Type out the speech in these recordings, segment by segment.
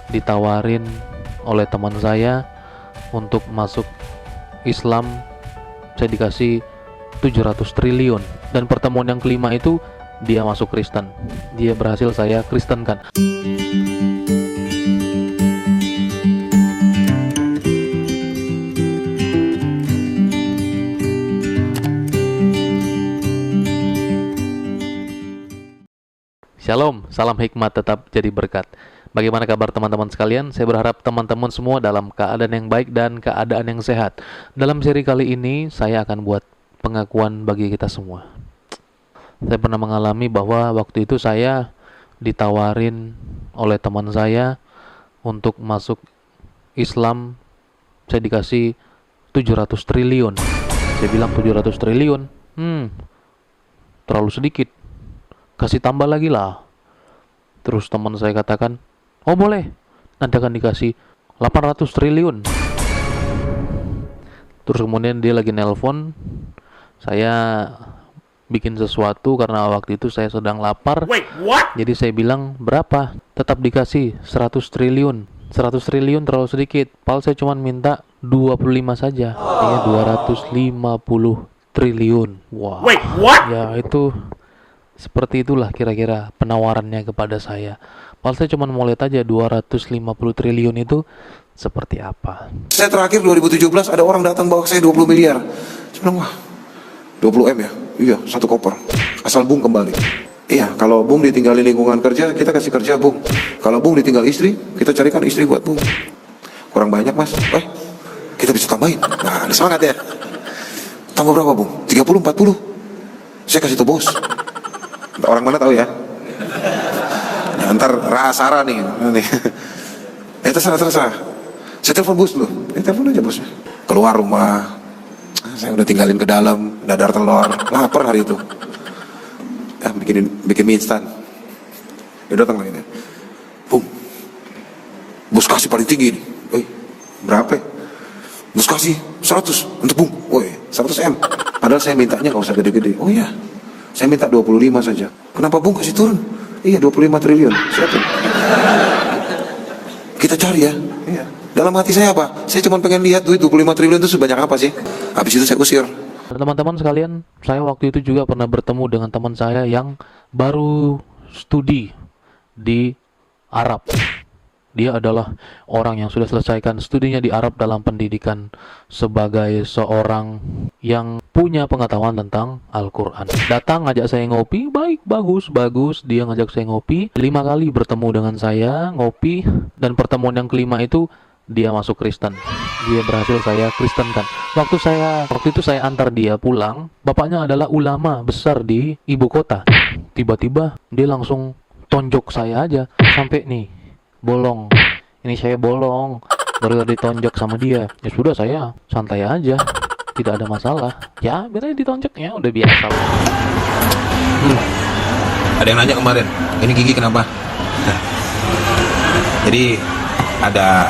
ditawarin oleh teman saya untuk masuk Islam. Saya dikasih 700 triliun. Dan pertemuan yang kelima itu dia masuk Kristen. Dia berhasil saya kristenkan. Shalom, salam hikmat tetap jadi berkat. Bagaimana kabar teman-teman sekalian? Saya berharap teman-teman semua dalam keadaan yang baik dan keadaan yang sehat. Dalam seri kali ini, saya akan buat pengakuan bagi kita semua. Saya pernah mengalami bahwa waktu itu saya ditawarin oleh teman saya untuk masuk Islam. Saya dikasih 700 triliun. Saya bilang 700 triliun, terlalu sedikit. Kasih tambah lagi lah. Terus teman saya katakan, oh boleh, nanti akan dikasih 800 triliun. Terus kemudian dia lagi nelpon, saya bikin sesuatu karena waktu itu saya sedang lapar. Wait, what? Jadi saya bilang, berapa? Tetap dikasih 100 triliun. 100 triliun terlalu sedikit. Padahal saya cuma minta 25 saja. Iya, 250 triliun. Wah. Wait, what? Ya itu seperti itulah kira-kira penawarannya kepada saya. Padahal saya cuma mau lihat aja 250 triliun itu seperti apa. Saya terakhir 2017 ada orang datang bawa saya 20 miliar. Saya bilang, wah 20 M ya? Iya, satu koper. Asal Bung kembali. Iya, kalau Bung ditinggalin lingkungan kerja, kita kasih kerja Bung. Kalau Bung ditinggal istri, kita carikan istri buat Bung. Kurang banyak Mas. Kita bisa tambahin. Nah, ini semangat ya. Tambah berapa Bung? 30, 40. Saya kasih tuh bos. Orang mana tahu ya? Ya ntar Rahasara nih. Terserah. Saya telepon bos dulu. Telepon aja bosnya. Keluar rumah. Saya udah tinggalin ke dalam, dadar telur. Lapar hari itu. Bikin mie instan. Dia datang lagi. Bung, bos kasih paling tinggi nih. Berapa? Bos kasih 100 untuk Bung. 100 M. Padahal saya mintanya nggak usah gede-gede. Oh iya. Saya minta 25 saja. Kenapa Bung kasih turun? Iya 25 triliun. Siapa? Kita cari ya. Iya. Dalam hati saya apa? Saya cuma pengen lihat duit 25 triliun itu sebanyak apa sih? Habis itu saya usir. Teman-teman sekalian, saya waktu itu juga pernah bertemu dengan teman saya yang baru studi di Arab. Dia adalah orang yang sudah selesaikan studinya di Arab dalam pendidikan sebagai seorang yang punya pengetahuan tentang Al-Quran. Datang ngajak saya ngopi, baik, bagus. Dia ngajak saya ngopi, 5 kali bertemu dengan saya, ngopi, dan pertemuan yang kelima itu dia masuk Kristen. Dia berhasil saya kristenkan. Waktu itu saya antar dia pulang, bapaknya adalah ulama besar di ibu kota. Tiba-tiba dia langsung tonjok saya aja, sampai nih bolong. Ini saya bolong baru ditonjok sama dia. Ya sudah, saya santai aja, tidak ada masalah. Ya biar aja ditonjok, ya udah biasa. Ada yang nanya kemarin, ini gigi kenapa? Jadi ada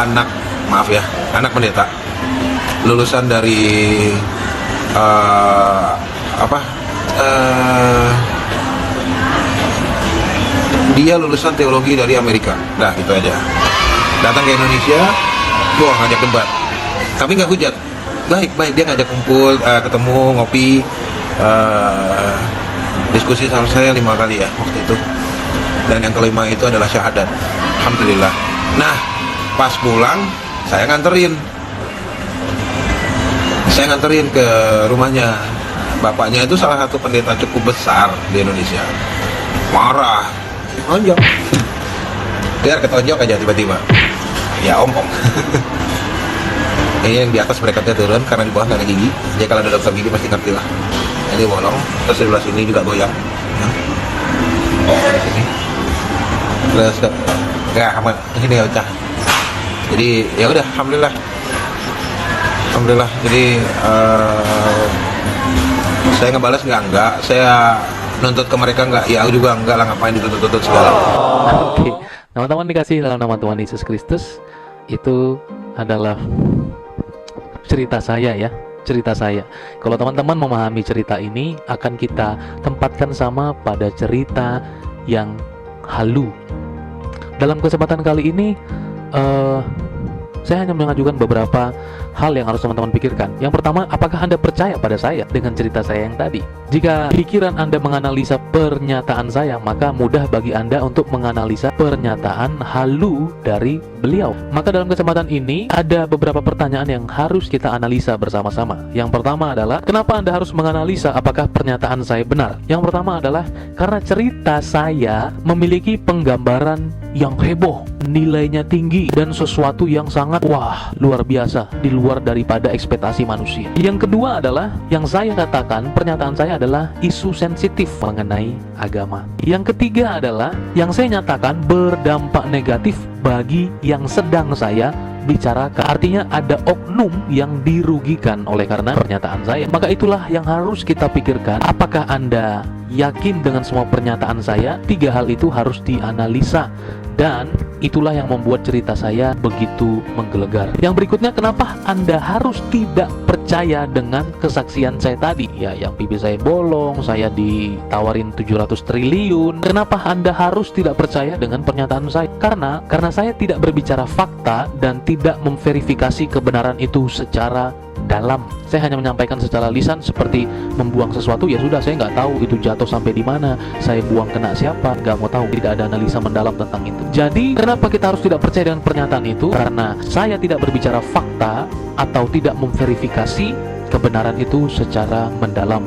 anak, maaf ya, anak pendeta lulusan dari dia lulusan teologi dari Amerika. Nah gitu aja. Datang ke Indonesia, ngajak debat. Tapi nggak hujat. Baik, dia ngajak kumpul, ketemu, ngopi, diskusi sama saya 5 kali ya waktu itu. Dan yang kelima itu adalah syahadat. Alhamdulillah. Nah, pas pulang, saya nganterin ke rumahnya. Bapaknya itu salah satu pendeta cukup besar di Indonesia. Marah. Tonjok. Biar ketonjok aja tiba-tiba. Ya ompong. Ini yang di atas berikatnya turun karena di bawah nggak ada gigi. Jadi kalau ada dokter gigi pasti ngerti lah. Ini bolong. Terus di sebelah sini juga goyang. Di sini. Terus nggak aman. Ini nggak pecah. Jadi ya udah, alhamdulillah. Jadi saya ngebalas enggak. Saya nuntut ke mereka enggak, ya aku juga enggak lah, ngapain dituntut segala. Oke, teman-teman dikasih dalam nama Tuhan Yesus Kristus, itu adalah cerita saya ya, cerita saya. Kalau teman-teman memahami cerita ini, akan kita tempatkan sama pada cerita yang halu. dalam kesempatan kali ini saya hanya mengajukan beberapa hal yang harus teman-teman pikirkan. Yang pertama, apakah Anda percaya pada saya dengan cerita saya yang tadi? Jika pikiran Anda menganalisa pernyataan saya, maka mudah bagi Anda untuk menganalisa pernyataan halu dari beliau. Maka dalam kesempatan ini ada beberapa pertanyaan yang harus kita analisa bersama-sama. Yang pertama adalah, kenapa Anda harus menganalisa apakah pernyataan saya benar? Yang pertama adalah karena cerita saya memiliki penggambaran yang heboh, nilainya tinggi, dan sesuatu yang sangat luar biasa, di luar daripada ekspektasi manusia. Yang kedua adalah, yang saya katakan, pernyataan saya adalah isu sensitif mengenai agama. Yang ketiga adalah, yang saya nyatakan berdampak negatif bagi yang sedang saya bicarakan. Artinya ada oknum yang dirugikan oleh karena pernyataan saya. Maka itulah yang harus kita pikirkan. Apakah Anda yakin dengan semua pernyataan saya? Tiga hal itu harus dianalisa. Dan itulah yang membuat cerita saya begitu menggelegar. Yang berikutnya, kenapa Anda harus tidak percaya dengan kesaksian saya tadi? Ya, yang pipi saya bolong, saya ditawarin 700 triliun. Kenapa Anda harus tidak percaya dengan pernyataan saya? Karena saya tidak berbicara fakta dan tidak memverifikasi kebenaran itu secara dalam. Saya hanya menyampaikan secara lisan, seperti membuang sesuatu, ya sudah, saya nggak tahu itu jatuh sampai di mana, saya buang kena siapa, nggak mau tahu, tidak ada analisa mendalam tentang itu. Jadi kenapa kita harus tidak percaya dengan pernyataan itu? Karena saya tidak berbicara fakta atau tidak memverifikasi kebenaran itu secara mendalam.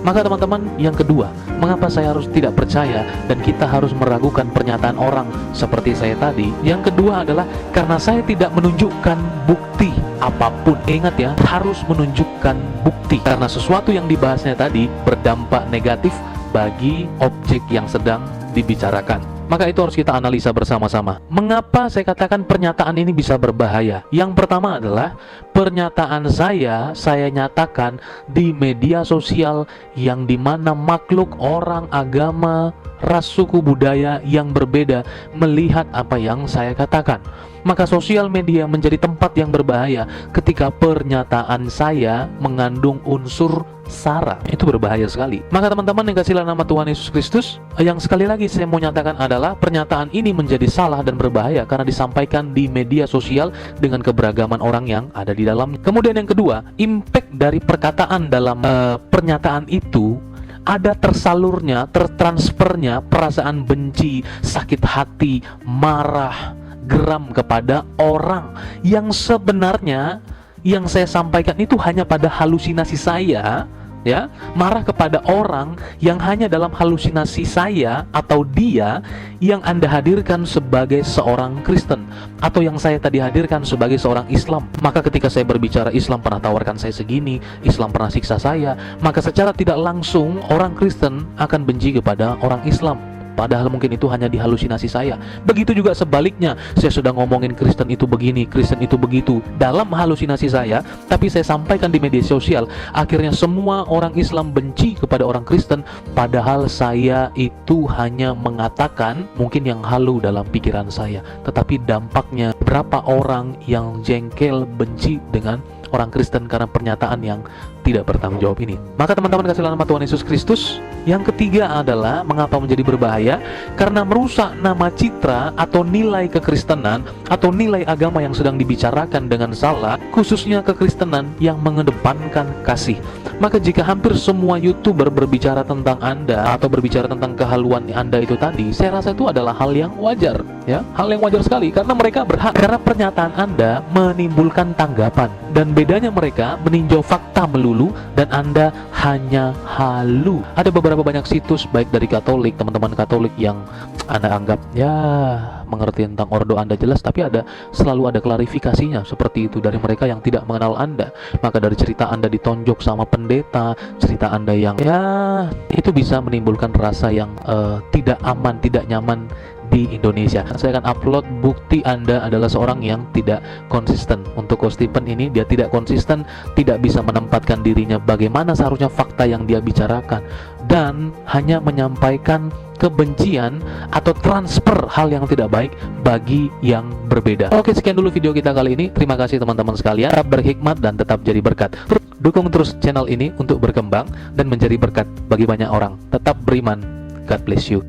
Maka teman-teman, yang kedua, mengapa saya harus tidak percaya dan kita harus meragukan pernyataan orang seperti saya tadi? Yang kedua adalah karena saya tidak menunjukkan bukti apapun. Ingat ya, harus menunjukkan bukti, karena sesuatu yang dibahasnya tadi berdampak negatif bagi objek yang sedang dibicarakan. Maka itu harus kita analisa bersama-sama. Mengapa saya katakan pernyataan ini bisa berbahaya? Yang pertama adalah pernyataan saya nyatakan di media sosial yang dimana makhluk, orang, agama, ras, suku, budaya yang berbeda melihat apa yang saya katakan. Maka sosial media menjadi tempat yang berbahaya ketika pernyataan saya mengandung unsur sara. Itu berbahaya sekali. Maka teman-teman yang kasihlah nama Tuhan Yesus Kristus, yang sekali lagi saya mau nyatakan adalah pernyataan ini menjadi salah dan berbahaya karena disampaikan di media sosial dengan keberagaman orang yang ada di dalamnya. Kemudian yang kedua, impact dari perkataan dalam pernyataan itu ada tersalurnya, tertransfernya perasaan benci, sakit hati, marah, geram kepada orang yang sebenarnya yang saya sampaikan itu hanya pada halusinasi saya, ya, marah kepada orang yang hanya dalam halusinasi saya atau dia yang Anda hadirkan sebagai seorang Kristen atau yang saya tadi hadirkan sebagai seorang Islam. Maka ketika saya berbicara Islam pernah tawarkan saya segini, Islam pernah siksa saya, maka secara tidak langsung orang Kristen akan benci kepada orang Islam. Padahal mungkin itu hanya di halusinasi saya. Begitu juga sebaliknya, saya sudah ngomongin Kristen itu begini, Kristen itu begitu dalam halusinasi saya, tapi saya sampaikan di media sosial, akhirnya semua orang Islam benci kepada orang Kristen, padahal saya itu hanya mengatakan mungkin yang halu dalam pikiran saya, tetapi dampaknya berapa orang yang jengkel, benci dengan orang Kristen karena pernyataan yang tidak bertanggung jawab ini. Maka teman-teman kasih nama Tuhan Yesus Kristus, yang ketiga adalah mengapa menjadi berbahaya? Karena merusak nama citra atau nilai kekristenan atau nilai agama yang sedang dibicarakan dengan salah, khususnya kekristenan yang mengedepankan kasih. Maka jika hampir semua YouTuber berbicara tentang Anda atau berbicara tentang kehaluan Anda itu tadi, saya rasa itu adalah hal yang wajar, ya, hal yang wajar sekali, karena mereka berhak, karena pernyataan Anda menimbulkan tanggapan, dan bedanya mereka meninjau fakta melulu dan Anda hanya halu. Ada beberapa banyak situs baik dari Katolik, teman-teman Katolik yang Anda anggap ya mengerti tentang ordo Anda jelas, tapi selalu ada klarifikasinya seperti itu dari mereka yang tidak mengenal Anda. Maka dari cerita Anda ditonjok sama pendeta, cerita Anda yang ya itu bisa menimbulkan rasa yang tidak aman, tidak nyaman di Indonesia. Saya akan upload bukti Anda adalah seorang yang tidak konsisten. Untuk Ko Stephen ini, dia tidak konsisten, tidak bisa menempatkan dirinya bagaimana seharusnya fakta yang dia bicarakan, dan hanya menyampaikan kebencian atau transfer hal yang tidak baik bagi yang berbeda. Oke, sekian dulu video kita kali ini. Terima kasih teman-teman sekalian. Tetap berhikmat dan tetap jadi berkat. Dukung terus channel ini untuk berkembang dan menjadi berkat bagi banyak orang. Tetap beriman. God bless you.